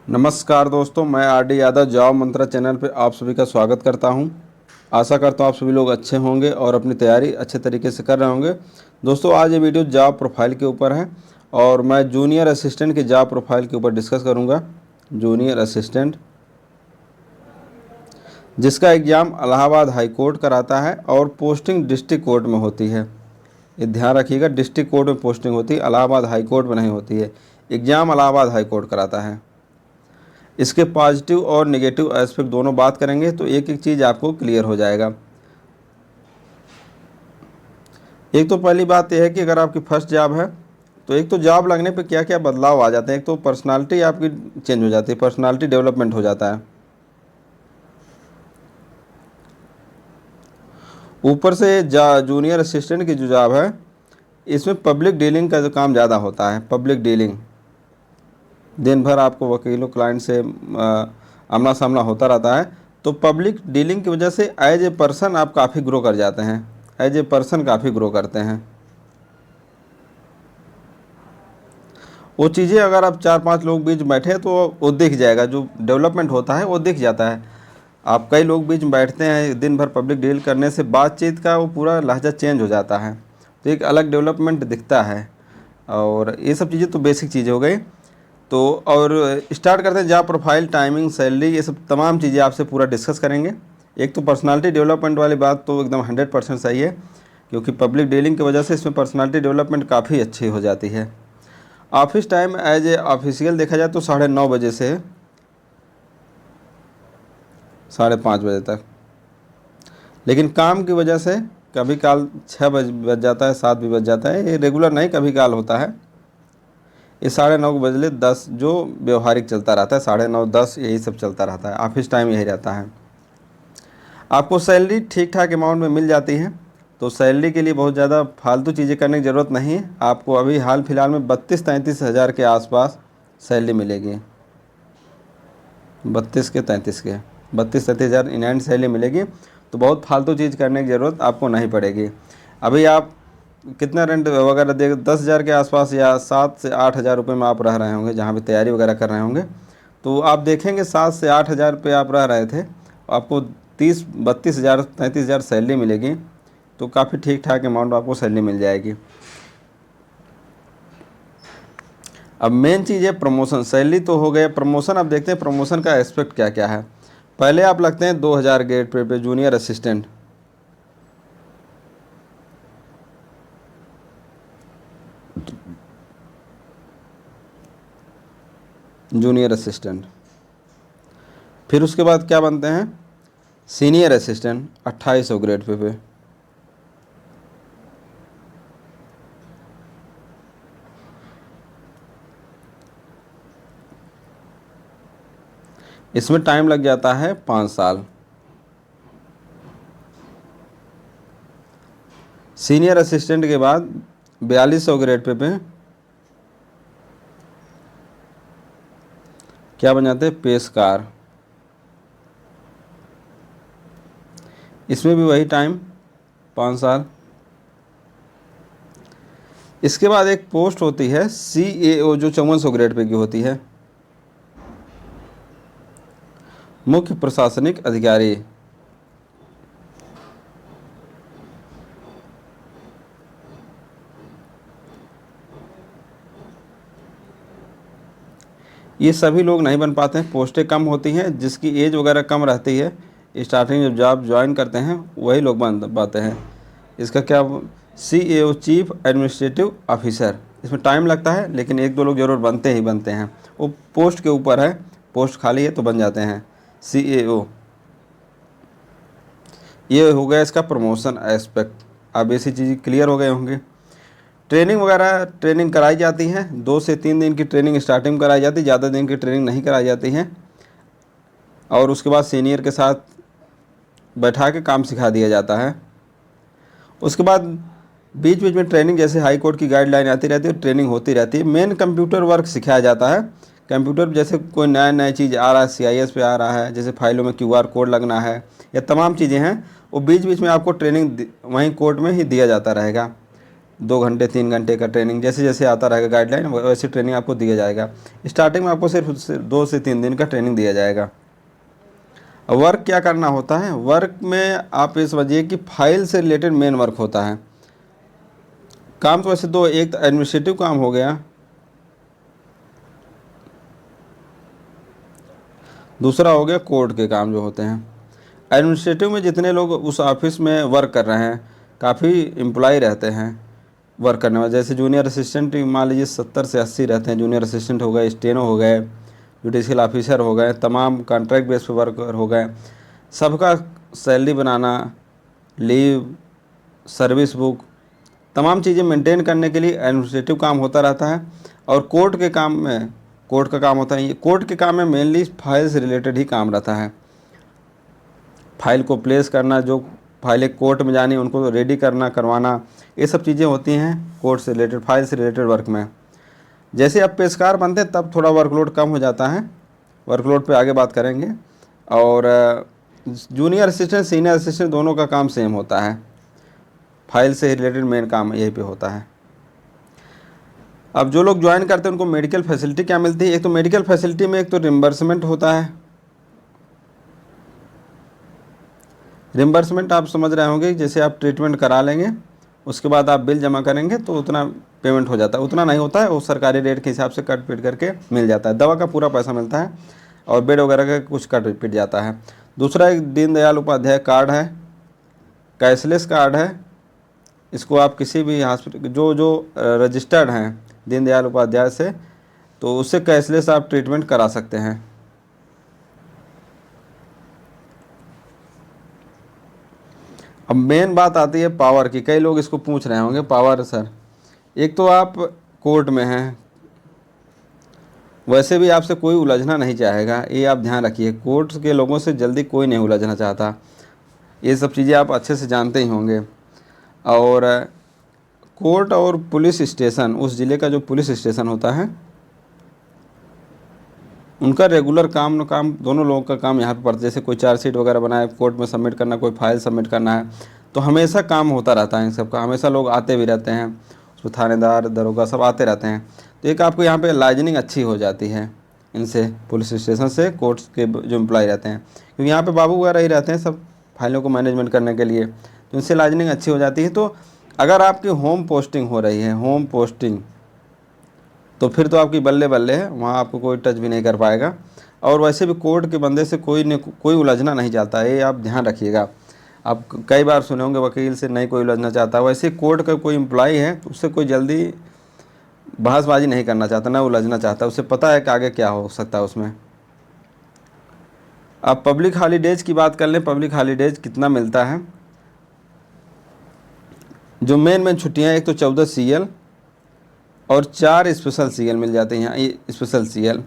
नमस्कार दोस्तों, मैं आर.डी. यादव जॉब मंत्रा चैनल पे आप सभी का स्वागत करता हूं। आशा करता हूं आप सभी लोग अच्छे होंगे और अपनी तैयारी अच्छे तरीके से कर रहे होंगे। दोस्तों, आज ये वीडियो जॉब प्रोफाइल के ऊपर है और मैं जूनियर असिस्टेंट की जॉब प्रोफाइल के ऊपर डिस्कस करूंगा। जूनियर असिस्टेंट जिसका एग्ज़ाम इलाहाबाद हाई कोर्ट कराता है और पोस्टिंग डिस्ट्रिक्ट कोर्ट में होती है। ये ध्यान रखिएगा, डिस्ट्रिक्ट कोर्ट में पोस्टिंग होती है, इलाहाबाद हाई कोर्ट में नहीं होती है। एग्ज़ाम इलाहाबाद हाई कोर्ट कराता है। इसके पॉजिटिव और नेगेटिव एस्पेक्ट दोनों बात करेंगे तो एक एक चीज़ आपको क्लियर हो जाएगा। एक तो पहली बात यह है कि अगर आपकी फर्स्ट जॉब है तो एक तो जॉब लगने पे क्या क्या बदलाव आ जाते हैं। एक तो पर्सनालिटी आपकी चेंज हो जाती है, पर्सनालिटी डेवलपमेंट हो जाता है। ऊपर से जूनियर असिस्टेंट की जो जॉब है इसमें पब्लिक डीलिंग का जो काम ज़्यादा होता है। पब्लिक डीलिंग, दिन भर आपको वकीलों क्लाइंट से आमना सामना होता रहता है। तो पब्लिक डीलिंग की वजह से एज ए पर्सन आप काफ़ी ग्रो कर जाते हैं, एज ए पर्सन काफ़ी ग्रो करते हैं। वो चीज़ें अगर आप 4-5 लोग बीच बैठे तो वो दिख जाएगा, जो डेवलपमेंट होता है वो दिख जाता है। आप कई लोग बीच में बैठते हैं, दिन भर पब्लिक डील करने से बातचीत का वो पूरा लहजा चेंज हो जाता है, तो एक अलग डेवलपमेंट दिखता है। और ये सब चीज़ें तो बेसिक चीज़ें हो गई। तो और स्टार्ट करते हैं जॉब प्रोफाइल, टाइमिंग, सैलरी, ये सब तमाम चीज़ें आपसे पूरा डिस्कस करेंगे। एक तो पर्सनालिटी डेवलपमेंट वाली बात तो एकदम 100% सही है, क्योंकि पब्लिक डीलिंग की वजह से इसमें पर्सनालिटी डेवलपमेंट काफ़ी अच्छी हो जाती है। Office time as a official देखा जाए तो 9:30 बजे से 5:30 बजे तक, लेकिन काम की वजह से कभी काल 6 बज जाता है, 7 भी बज जाता है। ये रेगुलर नहीं, कभी काल होता है। ये 9:30 बजले 10 जो व्यवहारिक चलता रहता है, 9:30 10 यही सब चलता रहता है। ऑफिस टाइम यही रहता है। आपको सैलरी ठीक ठाक अमाउंट में मिल जाती है, तो सैलरी के लिए बहुत ज़्यादा फालतू चीज़ें करने की ज़रूरत नहीं है। आपको अभी हाल फिलहाल में 32-33 हज़ार के आसपास सैलरी मिलेगी। 32-33 हज़ार इन हैंड सैलरी मिलेगी, तो बहुत फालतू चीज़ करने की ज़रूरत आपको नहीं पड़ेगी। अभी आप कितना रेंट वगैरह दे 10,000 के आसपास या 7 से 8 हज़ार रुपये में आप रह रहे होंगे, जहाँ भी तैयारी वगैरह कर रहे होंगे। तो आप देखेंगे 7 से 8 हज़ार रुपये आप रह रहे थे, आपको 32 हज़ार 33 हज़ार सैलरी मिलेगी, तो काफ़ी ठीक ठाक अमाउंट आपको सैलरी मिल जाएगी। अब मेन चीज़ है प्रमोशन। सैलरी तो हो गया, प्रमोशन अब देखते हैं प्रमोशन का एस्पेक्ट क्या क्या है। पहले आप लगते हैं 2000 गेट पे जूनियर असिस्टेंट। जूनियर असिस्टेंट, फिर उसके बाद क्या बनते हैं, सीनियर असिस्टेंट 2800 ग्रेड पे। इसमें टाइम लग जाता है 5 साल। सीनियर असिस्टेंट के बाद 4200 ग्रेड पे क्या बन जाते हैं, पेशकार। इसमें भी वही टाइम 5 साल। इसके बाद एक पोस्ट होती है CAO जो 5400 ग्रेड पे की होती है, मुख्य प्रशासनिक अधिकारी। ये सभी लोग नहीं बन पाते हैं, पोस्टें कम होती हैं। जिसकी एज वगैरह कम रहती है, स्टार्टिंग जब जॉब ज्वाइन करते हैं वही लोग बन पाते हैं। इसका क्या, CAO चीफ एडमिनिस्ट्रेटिव ऑफिसर। इसमें टाइम लगता है, लेकिन 1-2 लोग ज़रूर बनते ही बनते हैं। वो पोस्ट के ऊपर है, पोस्ट खाली है तो बन जाते हैं CAO। ये हो गया इसका प्रमोशन एस्पेक्ट। अब ऐसी चीज़ें क्लियर हो गए होंगे। ट्रेनिंग वगैरह, ट्रेनिंग कराई जाती है, 2 से 3 दिन की ट्रेनिंग स्टार्टिंग में कराई जाती है, ज़्यादा दिन की ट्रेनिंग नहीं कराई जाती है। और उसके बाद सीनियर के साथ बैठा के काम सिखा दिया जाता है। उसके बाद बीच बीच में ट्रेनिंग, जैसे हाई कोर्ट की गाइडलाइन आती रहती है, ट्रेनिंग होती रहती है। मेन कंप्यूटर वर्क सिखाया जाता है। कंप्यूटर जैसे कोई नया नया चीज़ आ रहा है, CIS पे आ रहा है, जैसे फाइलों में QR कोड लगना है, या तमाम चीज़ें हैं, वो बीच बीच में आपको ट्रेनिंग वहीं कोर्ट में ही दिया जाता रहेगा। 2 घंटे 3 घंटे का ट्रेनिंग, जैसे जैसे आता रहेगा गाइडलाइन वैसे ट्रेनिंग आपको दिया जाएगा। स्टार्टिंग में आपको सिर्फ 2 से 3 दिन का ट्रेनिंग दिया जाएगा। वर्क क्या करना होता है, वर्क में आप ये समझिए कि फाइल से रिलेटेड मेन वर्क होता है। काम तो वैसे दो, एक तो एडमिनिस्ट्रेटिव काम हो गया, दूसरा हो गया कोर्ट के काम जो होते हैं। एडमिनिस्ट्रेटिव में जितने लोग उस ऑफिस में वर्क कर रहे हैं, काफ़ी एम्प्लॉय रहते हैं वर्क करने वाले, जैसे जूनियर असिस्टेंट मान लीजिए 70 से 80 रहते हैं। जूनियर असिस्टेंट हो गए, स्टेनो हो गए, जुडिशियल ऑफिसर हो गए, तमाम कॉन्ट्रैक्ट बेस पे वर्कर हो गए। सबका सैलरी बनाना, लीव, सर्विस बुक, तमाम चीज़ें मेंटेन करने के लिए एडमिनिस्ट्रेटिव काम होता रहता है। और कोर्ट के काम में, कोर्ट का काम होता है, ये कोर्ट के काम में मेनली फाइल से रिलेटेड ही काम रहता है। फाइल को प्लेस करना, जो फाइलें कोर्ट में जानी उनको रेडी करना, करवाना, ये सब चीज़ें होती हैं कोर्ट से रिलेटेड, फाइल से रिलेटेड वर्क में। जैसे आप पेशकार बनते हैं तब थोड़ा वर्कलोड कम हो जाता है, वर्कलोड पे आगे बात करेंगे। और जूनियर असिस्टेंट सीनियर असिस्टेंट दोनों का काम सेम होता है, फाइल से रिलेटेड मेन काम यही पे होता है। अब जो लोग ज्वाइन करते हैं उनको मेडिकल फैसिलिटी क्या मिलती है, एक तो मेडिकल फैसिलिटी में एक तो रिम्बर्समेंट होता है। रिम्बर्समेंट आप समझ रहे होंगे, जैसे आप ट्रीटमेंट करा लेंगे उसके बाद आप बिल जमा करेंगे तो उतना पेमेंट हो जाता है, उतना नहीं होता है, वो सरकारी रेट के हिसाब से कट पीट करके मिल जाता है। दवा का पूरा पैसा मिलता है और बेड वगैरह का कुछ कट पीट जाता है। दूसरा एक दीनदयाल उपाध्याय कार्ड है, कैशलेस कार्ड है। इसको आप किसी भी हॉस्पिटल जो रजिस्टर्ड हैं दीनदयाल उपाध्याय से, तो उससे कैशलेस आप ट्रीटमेंट करा सकते हैं। अब मेन बात आती है पावर की, कई लोग इसको पूछ रहे होंगे, पावर सर, एक तो आप कोर्ट में हैं, वैसे भी आपसे कोई उलझना नहीं चाहेगा, ये आप ध्यान रखिए। कोर्ट के लोगों से जल्दी कोई नहीं उलझना चाहता, ये सब चीज़ें आप अच्छे से जानते ही होंगे। और कोर्ट और पुलिस स्टेशन, उस ज़िले का जो पुलिस स्टेशन होता है उनका रेगुलर काम दोनों लोगों का काम यहाँ पे पड़ता है। जैसे कोई चार्जशीट वगैरह बनाए कोर्ट में सबमिट करना, कोई फाइल सबमिट करना है, तो हमेशा काम होता रहता है इन सबका, हमेशा लोग आते भी रहते हैं, उसमें थानेदार दरोगा सब आते रहते हैं। तो एक आपको यहाँ पे लाइजनिंग अच्छी हो जाती है इनसे, पुलिस स्टेशन से कोर्ट्स के जो एम्प्लॉय रहते हैं, क्योंकि यहाँ पे बाबू वगैरह ही रहते हैं सब फाइलों को मैनेजमेंट करने के लिए, तो इनसे लाइजनिंग अच्छी हो जाती है। तो अगर आपकी होम पोस्टिंग हो रही है, होम पोस्टिंग, तो फिर तो आपकी बल्ले बल्ले है, वहाँ आपको कोई टच भी नहीं कर पाएगा। और वैसे भी कोर्ट के बंदे से कोई उलझना नहीं चाहता, ये आप ध्यान रखिएगा। आप कई बार सुने होंगे वकील से नहीं कोई उलझना चाहता, वैसे कोर्ट का कोई एम्प्लॉय है तो उससे कोई जल्दी बहसबाजी नहीं करना चाहता, ना उलझना चाहता, उसे पता है कि आगे क्या हो सकता है उसमें। अब पब्लिक हॉलीडेज़ की बात कर लें, पब्लिक हॉलीडेज़ कितना मिलता है। जो मेन छुट्टियाँ, एक तो 14 CL और 4 स्पेशल CL मिल जाते हैं यहाँ। ये स्पेशल CL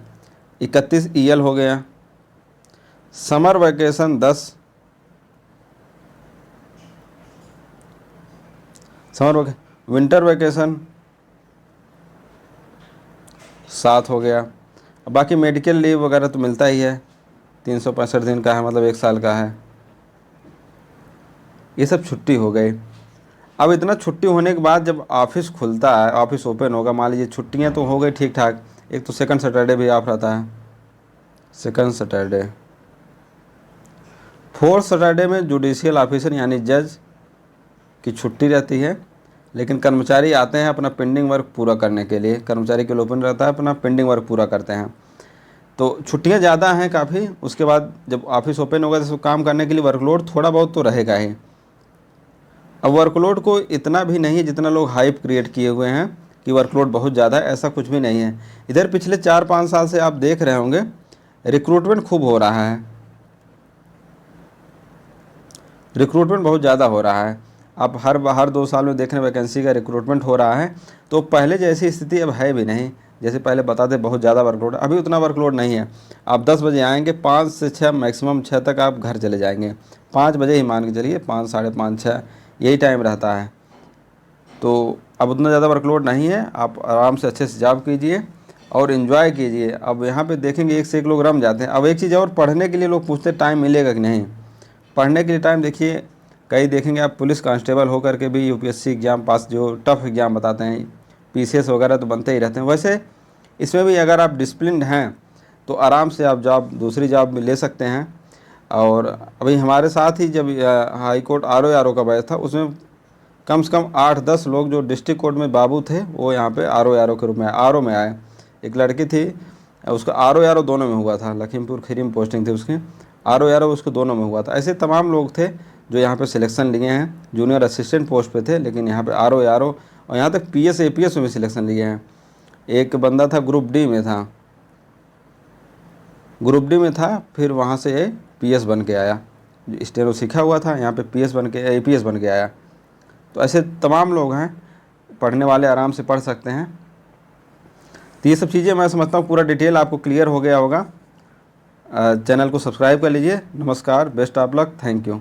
31 EL हो गया, समर वैकेशन 10, विंटर वैकेशन 7 हो गया। बाकी मेडिकल लीव वगैरह तो मिलता ही है, 365 दिन का है, मतलब 1 साल का है। ये सब छुट्टी हो गई। अब इतना छुट्टी होने के बाद जब ऑफिस खुलता है, ऑफिस ओपन होगा, मान लीजिए छुट्टियां तो हो गई ठीक ठाक, एक तो सेकंड सैटरडे भी ऑफ रहता है, सेकंड सैटरडे। फोर्थ सैटरडे में जुडिशियल ऑफिसर यानी जज की छुट्टी रहती है, लेकिन कर्मचारी आते हैं अपना पेंडिंग वर्क पूरा करने के लिए, कर्मचारी के लिए ओपन रहता है, अपना पेंडिंग वर्क पूरा करते हैं। तो छुट्टियां ज़्यादा हैं काफ़ी। उसके बाद जब ऑफिस ओपन होगा तो काम करने के लिए वर्कलोड थोड़ा बहुत तो रहेगा ही। अब वर्कलोड को इतना भी नहीं है जितना लोग हाइप क्रिएट किए हुए हैं कि वर्कलोड बहुत ज़्यादा है, ऐसा कुछ भी नहीं है। इधर पिछले 4-5 साल से आप देख रहे होंगे रिक्रूटमेंट खूब हो रहा है, रिक्रूटमेंट बहुत ज़्यादा हो रहा है। आप हर 2 साल में देख रहे हैं वैकेंसी का रिक्रूटमेंट हो रहा है। तो पहले जैसी स्थिति अब है भी नहीं, जैसे पहले बताते बहुत ज़्यादा वर्कलोड, अभी उतना वर्कलोड नहीं है। आप 10 बजे आएंगे, 5 से 6 मैक्सिमम 6 तक आप घर चले जाएंगे, 5 बजे ही मान के चलिए, 5, साढ़े 5, 6 यही टाइम रहता है। तो अब उतना ज़्यादा वर्कलोड नहीं है, आप आराम से अच्छे से जॉब कीजिए और इन्जॉय कीजिए। अब यहाँ पे देखेंगे एक से एक लोग रम जाते हैं। अब एक चीज़ और, पढ़ने के लिए लोग पूछते हैं टाइम मिलेगा कि नहीं। पढ़ने के लिए टाइम देखिए, कई देखेंगे आप पुलिस कांस्टेबल होकर के भी यूपीएससी एग्ज़ाम पास, जो टफ एग्ज़ाम बताते हैं, पीसीएस वगैरह तो बनते ही रहते हैं। वैसे इसमें भी अगर आप डिसिप्लिन्ड हैं तो आराम से आप जॉब, दूसरी जॉब में ले सकते हैं। और अभी हमारे साथ ही जब हाई कोर्ट आर ओ का बैच था, उसमें कम से कम 8-10 लोग जो डिस्ट्रिक्ट कोर्ट में बाबू थे वो यहाँ पे आर ओ के रूप में में आए। एक लड़की थी, उसका आर ओ दोनों में हुआ था, लखीमपुर खीरी में पोस्टिंग थी उसकी, आर ओ उसको दोनों में हुआ था। ऐसे तमाम लोग थे जो यहाँ पे सिलेक्शन लिए हैं, जूनियर असिस्टेंट पोस्ट पे थे, लेकिन यहाँ पे आर ओ और यहाँ तक पीएस एपीएस में भी सिलेक्शन लिए हैं। एक बंदा था ग्रुप डी में था, फिर वहाँ से पीएस बन के आया, स्टेनो सीखा हुआ था, यहाँ पे पीएस बन के एपीएस बन के आया। तो ऐसे तमाम लोग हैं, पढ़ने वाले आराम से पढ़ सकते हैं। तो ये सब चीज़ें मैं समझता हूँ पूरा डिटेल आपको क्लियर हो गया होगा। चैनल को सब्सक्राइब कर लीजिए। नमस्कार, best of luck, thank you.